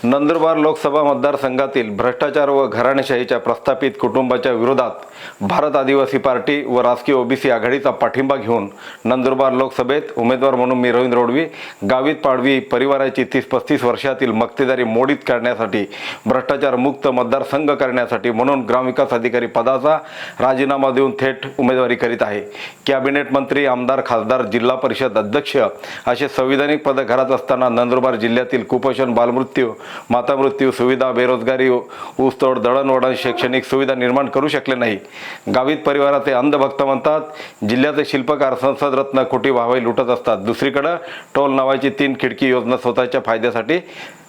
नंदुरबार लोकसभा मतदारसंघातील भ्रष्टाचार व घराणेशाहीच्या प्रस्थापित कुटुंबाच्या विरोधात भारत आदिवासी पार्टी व राजकीय ओबीसी आघाडीचा पाठिंबा घेऊन नंदुरबार लोकसभेत उमेदवार म्हणून मी रवींद्र ओडवी गावित पाडवी परिवाराची 30-35 वर्षातील मक्तेदारी मोडीत काढण्यासाठी भ्रष्टाचार मुक्त मतदारसंघ करण्यासाठी म्हणून ग्रामविकास अधिकारी पदाचा राजीनामा देऊन थेट उमेदवारी करीत आहे। कॅबिनेट मंत्री, आमदार, खासदार, जिल्हा परिषद अध्यक्ष असे संविधानिक पद घरात असताना नंदुरबार जिल्ह्यातील कुपोषण, बालमृत्यू, माता मृत्यू, सुविधा, बेरोजगारी, ऊसतोड, दळणवळण, शैक्षणिक सुविधा निर्माण करू शकले नाही। गावित परिवाराचे अंधभक्त म्हणतात, जिल्ह्याचे शिल्पकार संसद रत्न कोटी वाहवाई लुटत असतात। दुसरीकडे टोल नावाची 3 खिडकी योजना स्वतःच्या फायद्यासाठी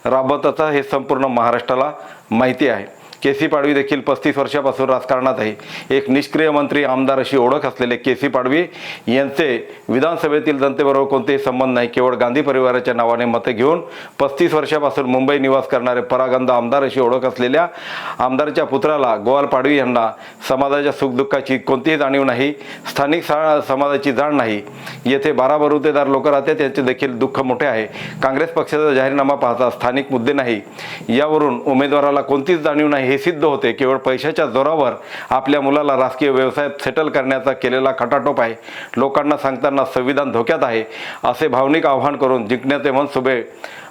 राबवतात हे संपूर्ण महाराष्ट्राला माहिती आहे। केसी पाडवी देखील 35 वर्षापासून राजकारणात आहे। एक निष्क्रिय मंत्री, आमदार अशी ओळख असलेले केसी पाडवी यांचे विधानसभेतील जनतेबरोबर कोणतेही संबंध नाही। केवळ गांधी परिवाराच्या नावाने मते घेऊन 35 वर्षापासून मुंबई निवास करणारे परागंदा आमदार अशी ओळख असलेल्या आमदारच्या पुत्राला गोवाल पाडवी यांना समाजाच्या सुखदुःखाची कोणतीही जाणीव नाही, स्थानिक समाजाची जाण नाही। येथे 12 बरुतेदार लोक राहतात, त्यांचे देखील दुःख मोठे आहे। काँग्रेस पक्षाचा जाहीरनामा पाहता स्थानिक मुद्दे नाही, यावरून उमेदवाराला कोणतीच जाणीव नाही हे सिद्ध होते। केवळ पैशाच्या जोरावर आपल्या मुलाला राजकीय व्यवसायात सेटल करण्याचा केलेला खटाटोप आहे। लोकांना सांगताना संविधान धोक्यात आहे असे भावनिक आव्हान करून जिंकण्याचे मनसुबे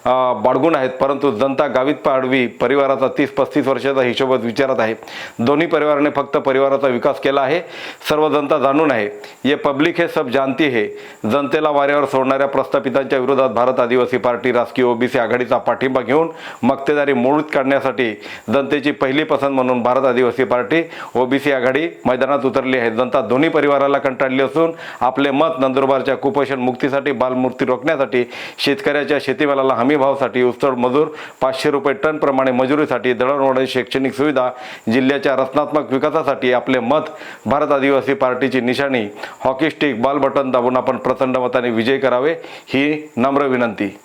बाळगून आहेत, परंतु जनता गावित पाडवी परिवाराचा 30-35 वर्षाचा हिशोब विचारत आहे। दोन्ही परिवाराने फक्त परिवाराचा विकास केला आहे, सर्व जनता जाणून आहे। ये पब्लिक है, सब जानती है। जनतेला वाऱ्यावर सोडणाऱ्या प्रस्थापितांच्या विरोधात भारत आदिवासी पार्टी राजकीय ओबीसी आघाडीचा पाठिंबा घेऊन मक्तेदारी मोडीत काढण्यासाठी जनतेची पहिली पसंत म्हणून भारत आदिवासी पार्टी ओबीसी आघाडी मैदानात उतरली आहे। जनता दोन्ही परिवाराला कंटाळली असून आपले मत नंदुरबारच्या कुपोषण मुक्तीसाठी, बालमृत्यू रोखण्यासाठी, शेतकऱ्याच्या शेतीमालाला हमी भावासाठी, ऊसतोड मजूर 500 रुपये टन प्रमाणे मजुरीसाठी, दळणवळण, शैक्षणिक सुविधा, जिल्ह्याच्या रचनात्मक विकासासाठी आपले मत भारत आदिवासी पार्टीची निशाणी हॉकी स्टिक, बाल बटन दाबून आपण प्रचंड मताने विजय करावे ही नम्र विनंती।